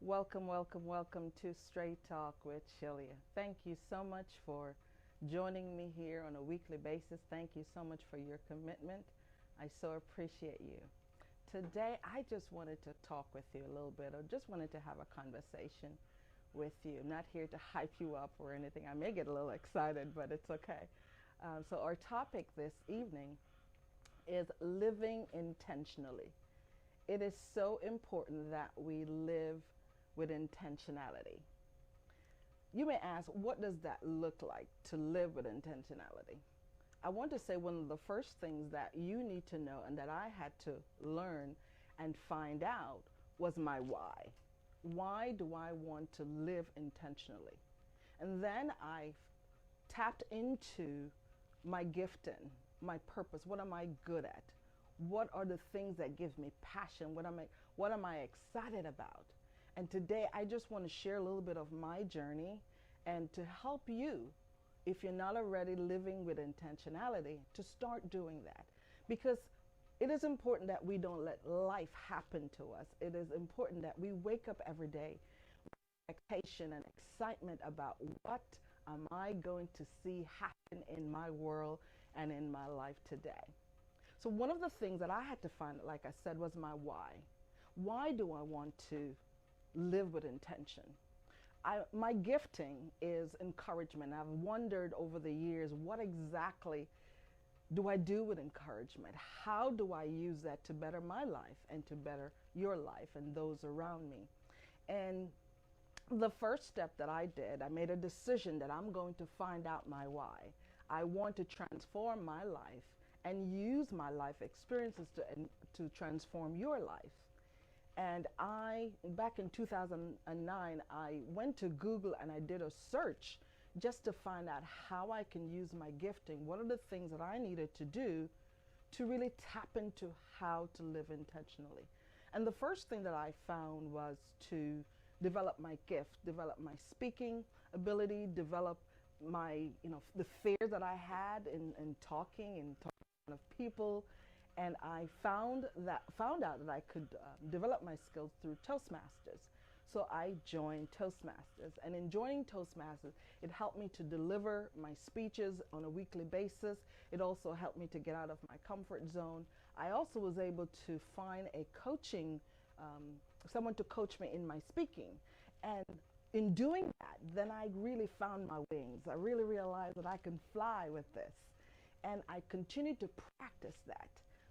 Welcome, welcome, welcome to Straight Talk with Shelia. Thank you so much for joining me here on a weekly basis. Thank you so much for your commitment. I so appreciate you. Today, I just wanted to talk with you a little bit, or just wanted to have a conversation with you. I'm not here to hype you up or anything. I may get a little excited, but it's okay. So, our topic this evening is living intentionally. It is so important that we live with intentionality. You may ask, what does that look like to live with intentionality? I want to say one of the first things that you need to know and that I had to learn and find out was my why. Why do I want to live intentionally? And then I tapped into my gifting, my purpose. What am I good at? What are the things that give me passion? What am I excited about? And today I just want to share a little bit of my journey and to help you, if you're not already living with intentionality, to start doing that. Because it is important that we don't let life happen to us. It is important that we wake up every day with expectation and excitement about what am I going to see happen in my world and in my life today. So one of the things that I had to find, like I said, was my why. Why do I want to live with intention? My gifting is encouragement. I've wondered over the years, what exactly do I do with encouragement? How do I use that to better my life and to better your life and those around me? And the first step that I did, I made a decision that I'm going to find out my why. I want to transform my life and use my life experiences to transform your life. And back in 2009, I went to Google and I did a search just to find out how I can use my gifting. What are the things that I needed to do to really tap into how to live intentionally? And the first thing that I found was to develop my gift, develop my speaking ability, develop the fear that I had in talking and talking in front of people. And I found out that I could develop my skills through Toastmasters. So I joined Toastmasters, and in joining Toastmasters, it helped me to deliver my speeches on a weekly basis. It also helped me to get out of my comfort zone. I also was able to find a coaching, someone to coach me in my speaking. And in doing that, then I really found my wings. I really realized that I can fly with this. And I continued to practice that.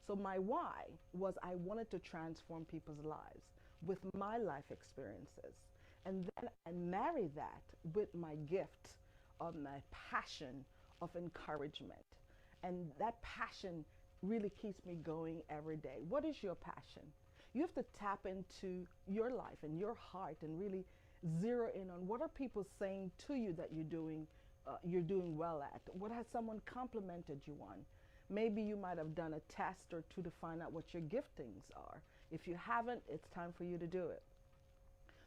So my why was I wanted to transform people's lives with my life experiences. And then I married that with my gift of my passion of encouragement. And that passion really keeps me going every day. What is your passion? You have to tap into your life and your heart and really zero in on what are people saying to you that you're doing well at. What has someone complimented you on? Maybe you might have done a test or two to find out what your giftings are. If you haven't, it's time for you to do it.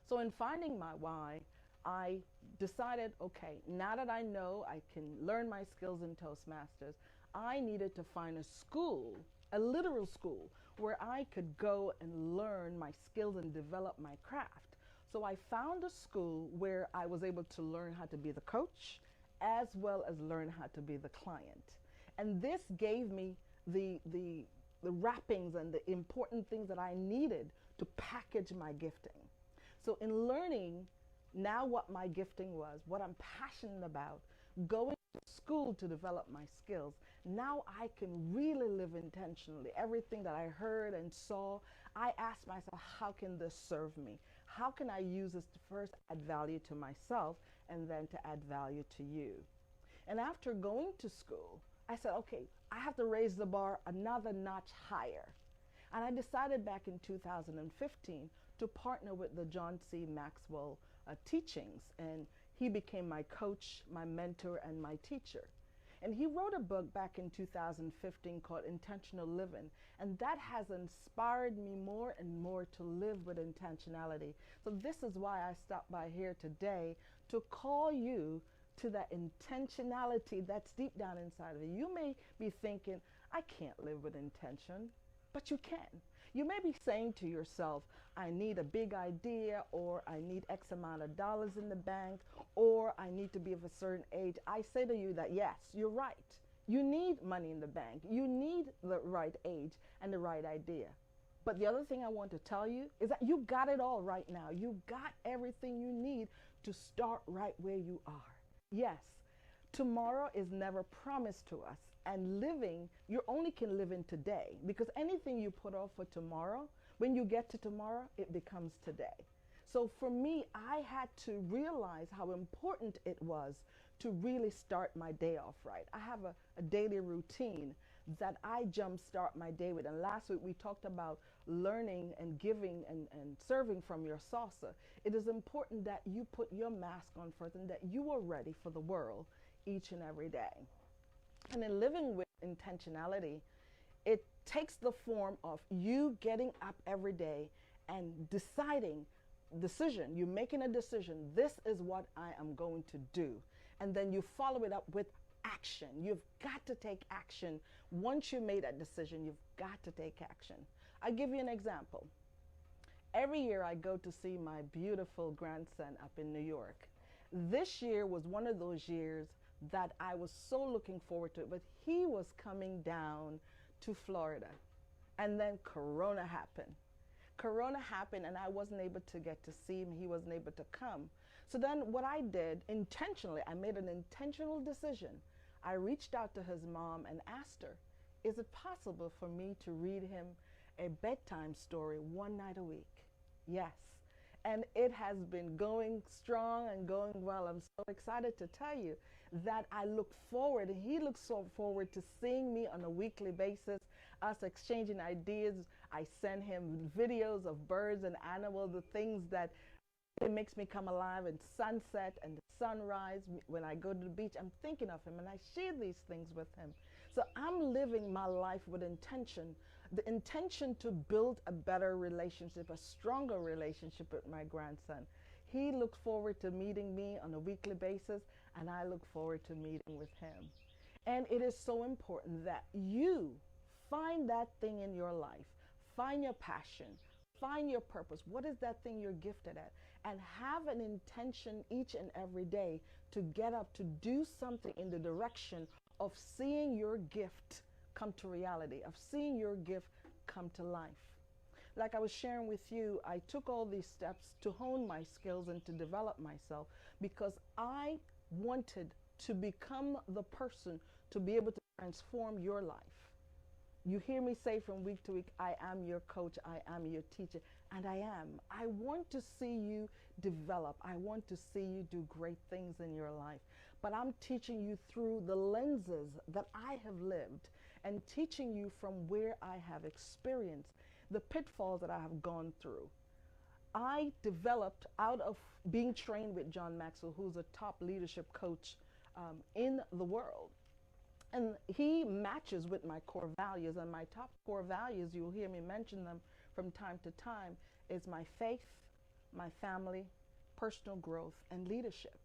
So in finding my why, I decided, okay, now that I know I can learn my skills in Toastmasters, I needed to find a school, a literal school, where I could go and learn my skills and develop my craft. So I found a school where I was able to learn how to be the coach as well as learn how to be the client. And this gave me the wrappings and the important things that I needed to package my gifting. So in learning now what my gifting was, what I'm passionate about, going to school to develop my skills, now I can really live intentionally. Everything that I heard and saw, I asked myself, how can this serve me? How can I use this to first add value to myself and then to add value to you? And after going to school, I said, okay, I have to raise the bar another notch higher. And I decided back in 2015 to partner with the John C. Maxwell teachings. And he became my coach, my mentor, and my teacher. And he wrote a book back in 2015 called Intentional Living. And that has inspired me more and more to live with intentionality. So this is why I stopped by here today to call you to that intentionality that's deep down inside of you. You may be thinking, I can't live with intention, but you can. You may be saying to yourself, I need a big idea, or I need X amount of dollars in the bank, or I need to be of a certain age. I say to you that yes, you're right. You need money in the bank. You need the right age and the right idea. But the other thing I want to tell you is that you got it all right now. You got everything you need to start right where you are. Yes, tomorrow is never promised to us. And living, you only can live in today, because anything you put off for tomorrow, when you get to tomorrow, it becomes today. So for me, I had to realize how important it was to really start my day off right. I have a daily routine that I jumpstart my day with. And last week we talked about learning and giving and serving from your saucer. It is important that you put your mask on first and that you are ready for the world each and every day. And in living with intentionality, it takes the form of you getting up every day and decision, you're making a decision, this is what I am going to do. And then you follow it up with action. You've got to take action. Once you made that decision, you've got to take action. I'll give you an example. Every year I go to see my beautiful grandson up in New York. This year was one of those years that I was so looking forward to it, but he was coming down to Florida. And then Corona happened. Corona happened and I wasn't able to get to see him. He wasn't able to come. So then what I did intentionally, I made an intentional decision. I reached out to his mom and asked her, is it possible for me to read him a bedtime story one night a week? Yes. And it has been going strong and going well. I'm so excited to tell you that I look forward, and he looks so forward to seeing me on a weekly basis, us exchanging ideas. I send him videos of birds and animals, the things that it makes me come alive, and sunset and the sunrise. When I go to the beach, I'm thinking of him and I share these things with him. So I'm living my life with intention, the intention to build a better relationship, a stronger relationship with my grandson. He looks forward to meeting me on a weekly basis, and I look forward to meeting with him. And it is so important that you find that thing in your life, find your passion, find your purpose. What is that thing you're gifted at? And have an intention each and every day to get up, to do something in the direction of seeing your gift come to reality, of seeing your gift come to life. Like I was sharing with you, I took all these steps to hone my skills and to develop myself because I wanted to become the person to be able to transform your life. You hear me say from week to week, I am your coach, I am your teacher, and I am. I want to see you develop. I want to see you do great things in your life. But I'm teaching you through the lenses that I have lived and teaching you from where I have experienced the pitfalls that I have gone through. I developed out of being trained with John Maxwell, who's a top leadership coach in the world. And he matches with my core values. And my top core values, you'll hear me mention them from time to time, is my faith, my family, personal growth, and leadership.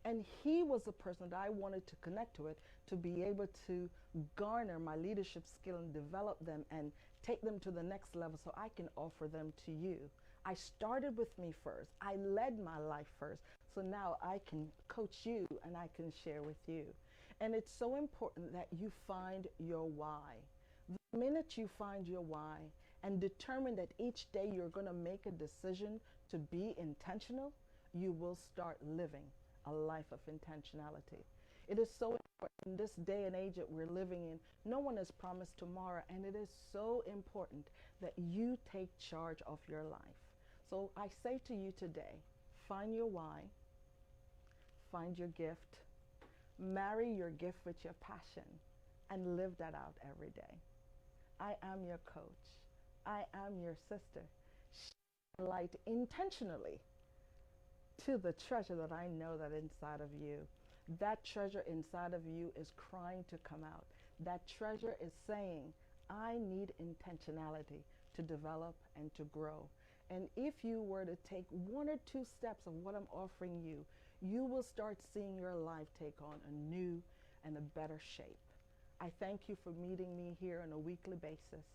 And he was the person that I wanted to connect to it, to be able to garner my leadership skill and develop them and take them to the next level so I can offer them to you. I started with me first. I led my life first. So now I can coach you and I can share with you. And it's so important that you find your why. The minute you find your why and determine that each day you're going to make a decision to be intentional, you will start living a life of intentionality. It is so important in this day and age that we're living in. No one is promised tomorrow, and it is so important that you take charge of your life. So I say to you today, find your why, find your gift, marry your gift with your passion, and live that out every day. I am your coach. I am your sister. Shine light intentionally to the treasure that I know that inside of you. That treasure inside of you is crying to come out. That treasure is saying, I need intentionality to develop and to grow. And if you were to take one or two steps of what I'm offering you, you will start seeing your life take on a new and a better shape. I thank you for meeting me here on a weekly basis.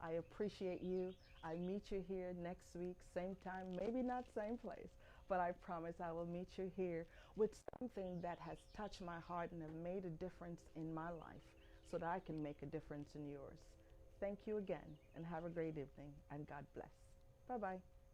I appreciate you. I meet you here next week, same time, maybe not same place, but I promise I will meet you here with something that has touched my heart and have made a difference in my life so that I can make a difference in yours. Thank you again and have a great evening and God bless. Bye bye.